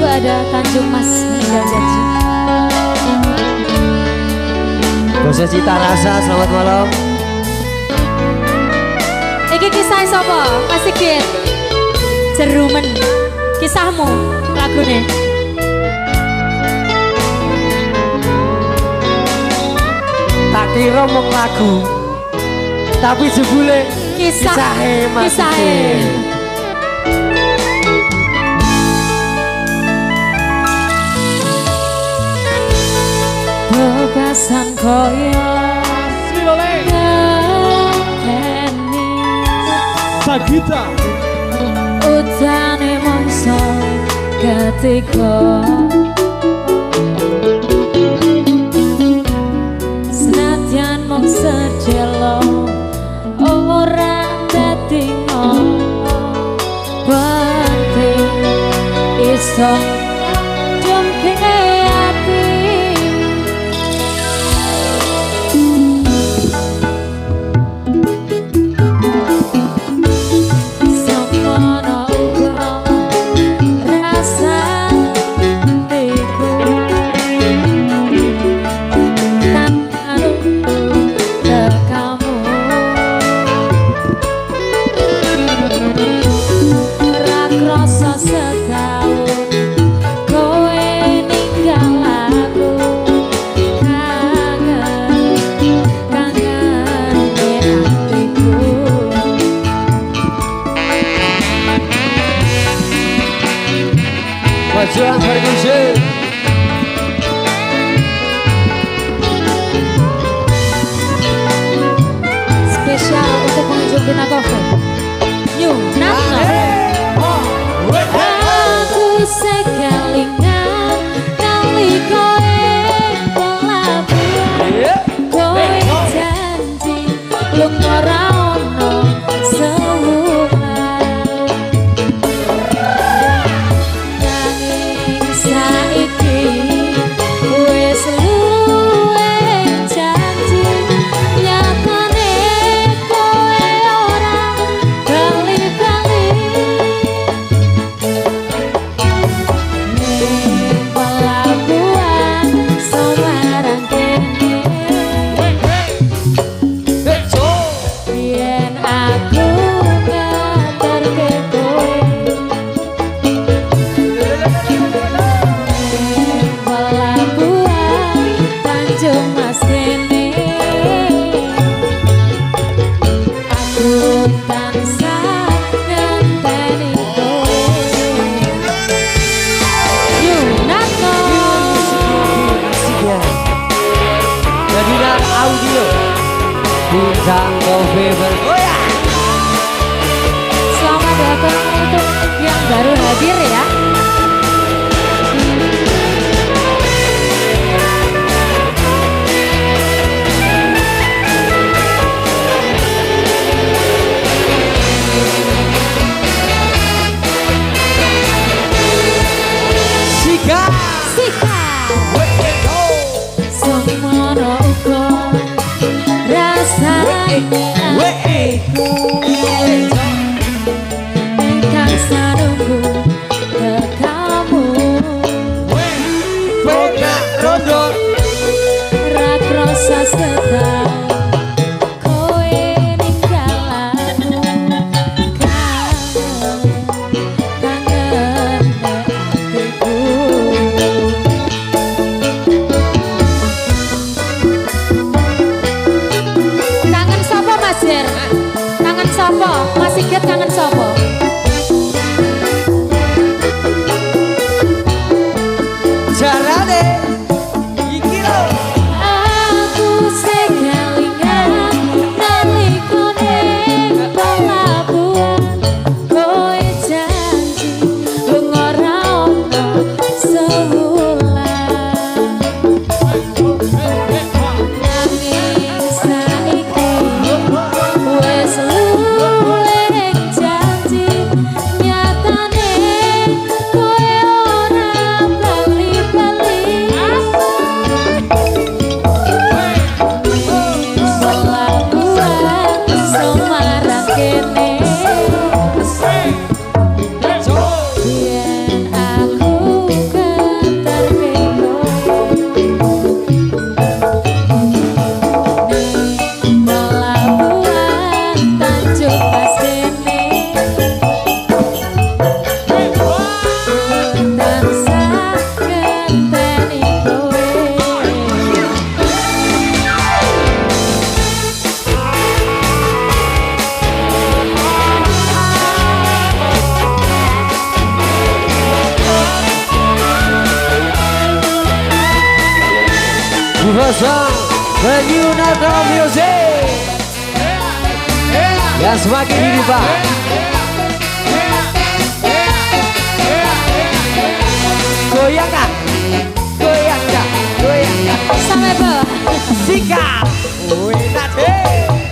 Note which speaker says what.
Speaker 1: ada Tanjung Mas meninggal janji.
Speaker 2: Bosnya Cita Rasa, selamat malam.
Speaker 1: Iki kisah sapa? Mas Sigit. Jerumen. Kisahmu lagune.
Speaker 2: Tak kira mung lagu, tapi jebule
Speaker 1: Kisahe
Speaker 2: Mas Sigit.
Speaker 1: Bebasan koyo
Speaker 3: Sagita
Speaker 1: utane mongso ketika senadyan mong sedelo ora dadi penting iso jemke ati.
Speaker 2: Majuan Ferguson.
Speaker 1: Spesial untuk pengunjung Bina Coffee. New Natno. Aku sekelingan kali koe pelabuhan. Koe janji lunga ra ono sewulan. Nanging saiki wis luwe janji nyatane koe ora bali-bali. Ning pelabuhan Semarang kene yen aku ngaterke koe pelabuhan Tanjung Mas kene aku tansah ngenteni kowe. Yunatno
Speaker 2: Jadikan audio Bintang Coffee bergoyang.
Speaker 1: selamat datang untuk yang baru hadir ya.
Speaker 2: Sika
Speaker 1: Sikat semono uga rasane atiku ingkang sanunggu tekamu
Speaker 2: Boga Rondo.
Speaker 1: ra krasa setahun kowe ninggal aku kangen atiku. Kangen sapa Mas Jer? Kangen sapa? Mas Sigit kangen sapa?
Speaker 2: Jarane iki lho.
Speaker 1: Aku sekelingan nalika ning pelabuhan kowe janji lunga ra ono sewulan. Nanging saiki wis luwih janji
Speaker 2: bersama The New Natural Music yang semakin dirubah. Goyangkan, goyangkan, goyangkan
Speaker 1: sampai bawah.
Speaker 2: sikap. Wih,